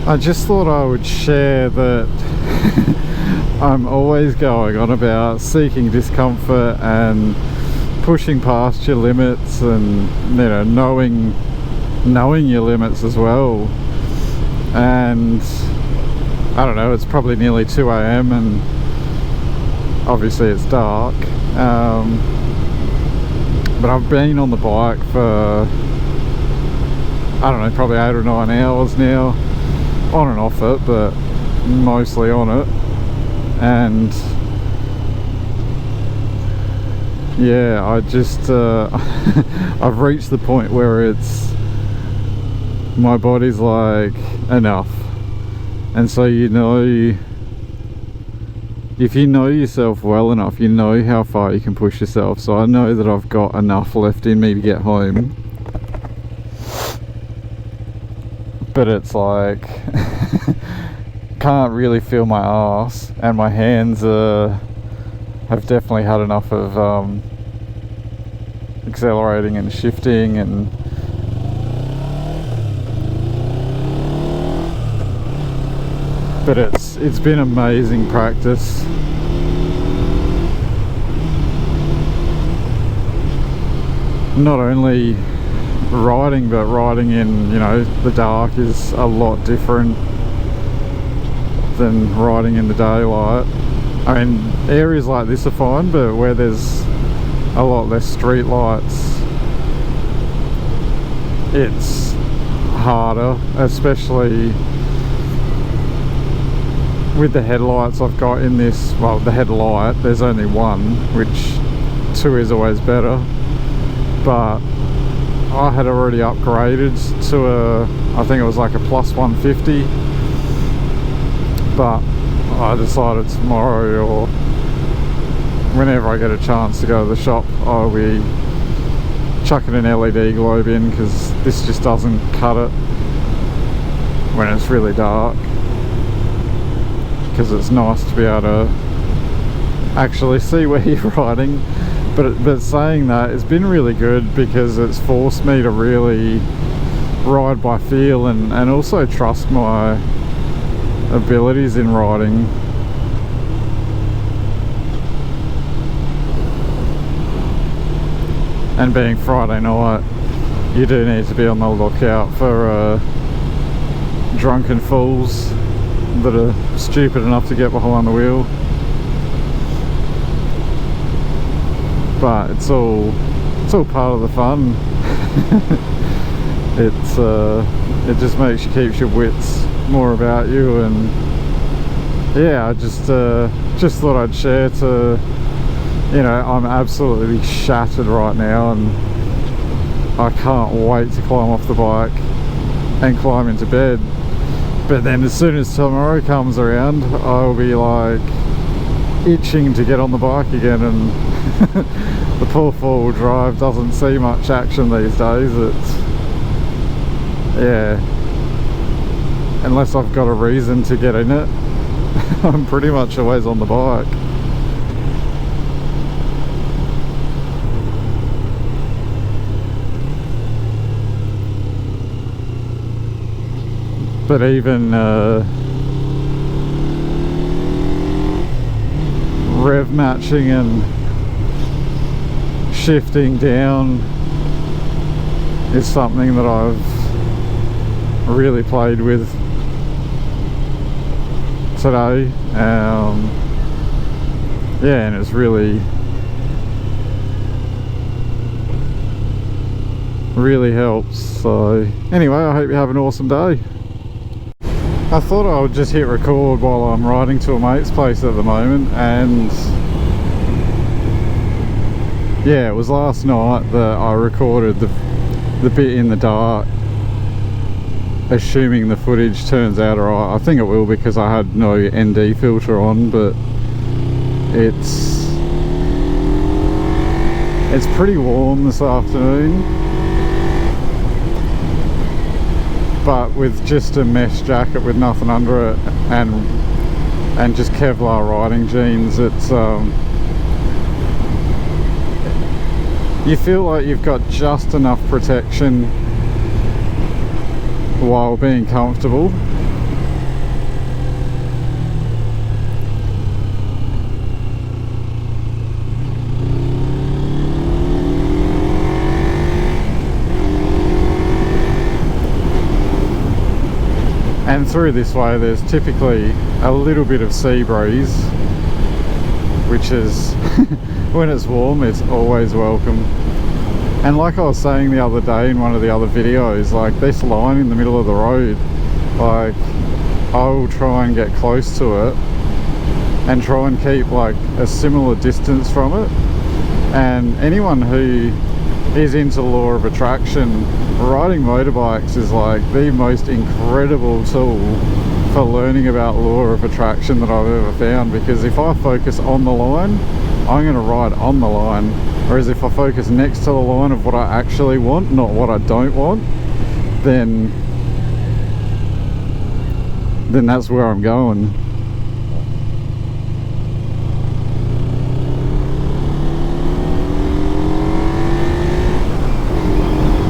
I just thought I would share that I'm always going on about seeking discomfort and pushing past your limits, and knowing your limits as well. And I don't know, it's probably nearly 2 a.m. and obviously it's dark, but I've been on the bike for, I don't know, probably 8 or 9 hours now, on and off it, but mostly on it. And yeah, I just I've reached the point where my body's like, enough. And so if you know yourself well enough, you know how far you can push yourself. So I know that I've got enough left in me to get home, but it's like can't really feel my arse, and my hands have definitely had enough of accelerating and shifting, and but it's been amazing practice. Not only riding, but riding in the dark is a lot different than riding in the daylight. I mean, areas like this are fine, but where there's a lot less street lights, it's harder, especially with the headlights I've got in this. Well, the headlight, there's only one, which 2 is always better, but I had already upgraded to I think it was like a plus 150, but I decided tomorrow or whenever I get a chance to go to the shop, I'll be chucking an LED globe in, because this just doesn't cut it when it's really dark, because it's nice to be able to actually see where you're riding. But saying that, it's been really good, because it's forced me to really ride by feel and also trust my abilities in riding. And being Friday night, you do need to be on the lookout for drunken fools that are stupid enough to get behind the wheel. But it's all part of the fun. It just keeps your wits more about you. And yeah, I just thought I'd share to, I'm absolutely shattered right now, and I can't wait to climb off the bike and climb into bed. But then as soon as tomorrow comes around, I'll be like itching to get on the bike again, and the poor four-wheel drive doesn't see much action these days. Unless I've got a reason to get in it, I'm pretty much always on the bike. But even rev matching and shifting down is something that I've really played with today. And it's really helps. So anyway, I hope you have an awesome day. I thought I would just hit record while I'm riding to a mate's place at the moment, and yeah, it was last night that I recorded the bit in the dark, assuming the footage turns out alright. I think it will, because I had no ND filter on, but it's pretty warm this afternoon. But with just a mesh jacket with nothing under it, and just Kevlar riding jeans, it's you feel like you've got just enough protection while being comfortable. And through this way there's typically a little bit of sea breeze, which is when it's warm, it's always welcome. And like I was saying the other day in one of the other videos, like this line in the middle of the road, like I will try and get close to it and try and keep like a similar distance from it. And anyone who is into law of attraction, riding motorbikes is like the most incredible tool for learning about law of attraction that I've ever found, because if I focus on the line, I'm going to ride on the line, whereas if I focus next to the line of what I actually want, not what I don't want, then that's where I'm going.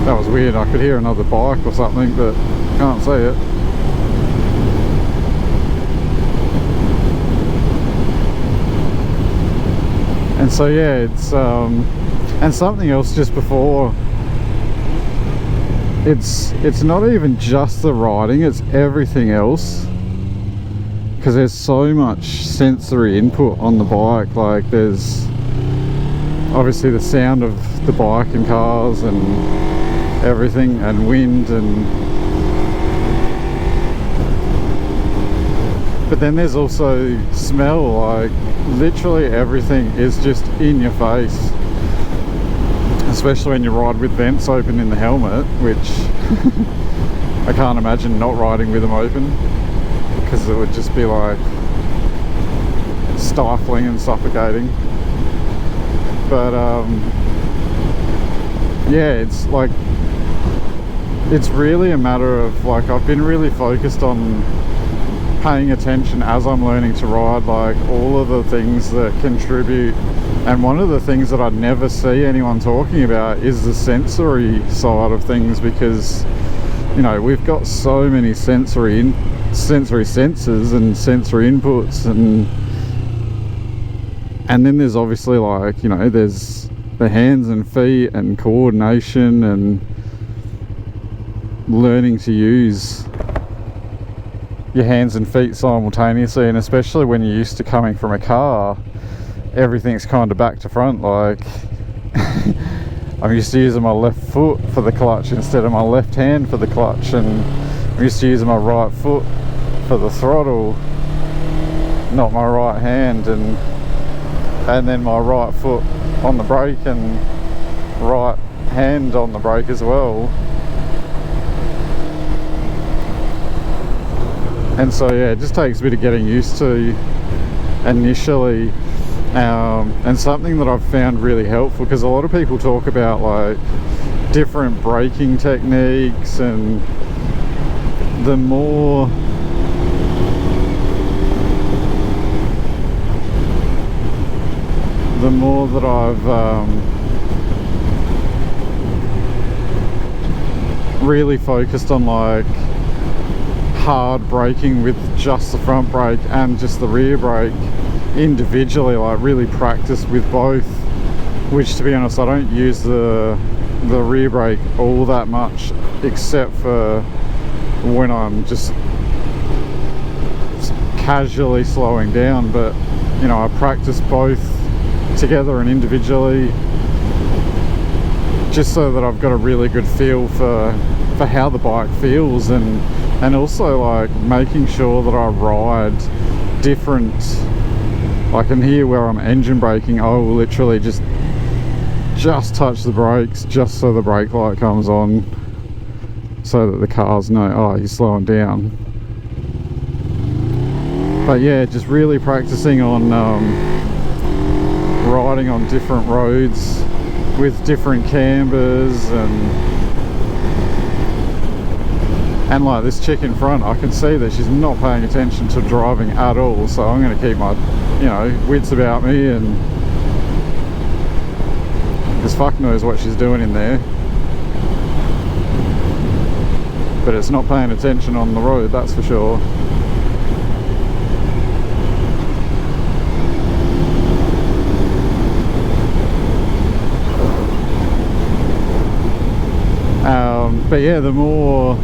That was weird. I could hear another bike or something, but can't see it. And so yeah, it's and something else just before, it's not even just the riding, it's everything else, because there's so much sensory input on the bike. Like there's obviously the sound of the bike and cars and everything, and wind, and but then there's also smell. Like literally everything is just in your face, especially when you ride with vents open in the helmet, which I can't imagine not riding with them open, because it would just be like stifling and suffocating. But yeah, it's like, it's really a matter of like, I've been really focused on paying attention as I'm learning to ride, like all of the things that contribute. And one of the things that I never see anyone talking about is the sensory side of things, because you know, we've got so many sensory senses and sensory inputs, and then there's obviously like, you know, there's the hands and feet and coordination and learning to use your hands and feet simultaneously. And especially when you're used to coming from a car, everything's kind of back to front. Like I'm used to using my left foot for the clutch instead of my left hand for the clutch, and I'm used to using my right foot for the throttle, not my right hand, and then my right foot on the brake and right hand on the brake as well. And so yeah, it just takes a bit of getting used to initially, and something that I've found really helpful, because a lot of people talk about like different braking techniques, and the more that I've really focused on like hard braking with just the front brake and just the rear brake individually, like really practice with both, which to be honest I don't use the rear brake all that much, except for when I'm just casually slowing down. But you know, I practice both together and individually, just so that I've got a really good feel for how the bike feels, and also like making sure that I ride different. Like in here where I'm engine braking, I will literally just touch the brakes just so the brake light comes on, so that the cars know, oh, he's slowing down. But yeah, just really practicing on riding on different roads with different cambers, and like this chick in front, I can see that she's not paying attention to driving at all, so I'm going to keep my, you know, wits about me, and because fuck knows what she's doing in there, but it's not paying attention on the road, that's for sure. But yeah, the more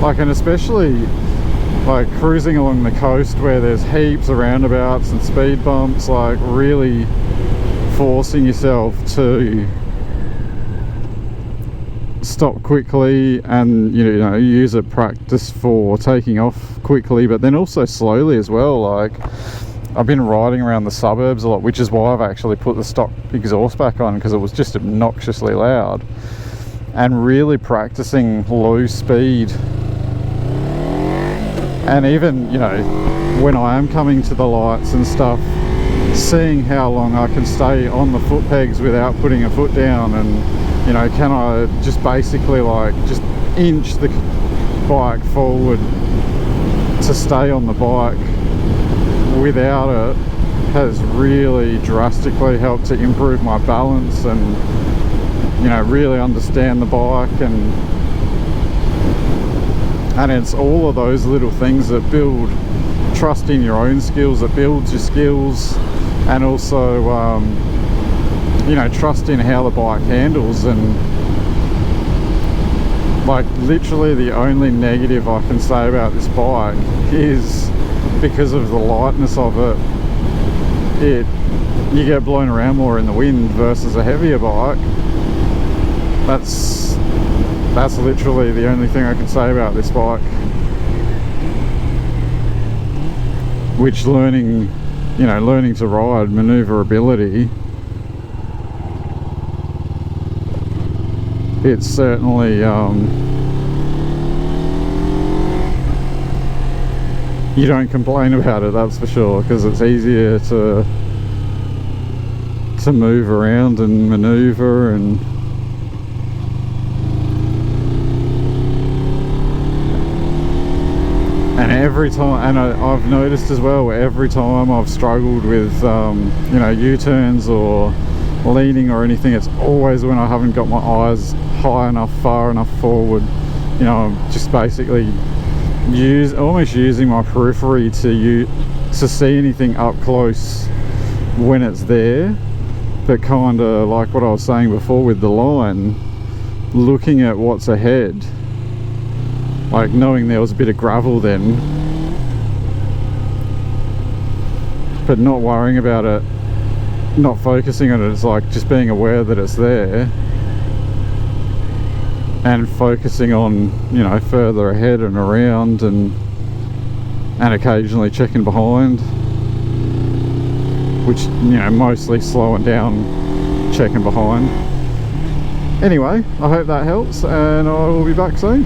like, and especially like cruising along the coast where there's heaps of roundabouts and speed bumps, like really forcing yourself to stop quickly and you know use a practice for taking off quickly, but then also slowly as well. Like I've been riding around the suburbs a lot, which is why I've actually put the stock exhaust back on, because it was just obnoxiously loud, and really practicing low speed. And even, you know, when I am coming to the lights and stuff, seeing how long I can stay on the foot pegs without putting a foot down, and you know, can I just basically like just inch the bike forward to stay on the bike without it, has really drastically helped to improve my balance and, you know, really understand the bike. And it's all of those little things that build trust in your own skills, that builds your skills, and also you know, trust in how the bike handles. And like literally the only negative I can say about this bike is because of the lightness of it, you get blown around more in the wind versus a heavier bike. That's literally the only thing I can say about this bike. Which learning to ride, maneuverability, it's certainly you don't complain about it, that's for sure, because it's easier to move around and maneuver. And every time, and I've noticed as well, every time I've struggled with you know, U-turns or leaning or anything, it's always when I haven't got my eyes high enough, far enough forward. You know, I'm just basically almost using my periphery to see anything up close when it's there, but kind of like what I was saying before with the line, looking at what's ahead, like knowing there was a bit of gravel then, but not worrying about it, not focusing on it. It's like just being aware that it's there and focusing on, you know, further ahead and around, and occasionally checking behind, which, you know, mostly slowing down, checking behind. Anyway, I hope that helps, and I will be back soon.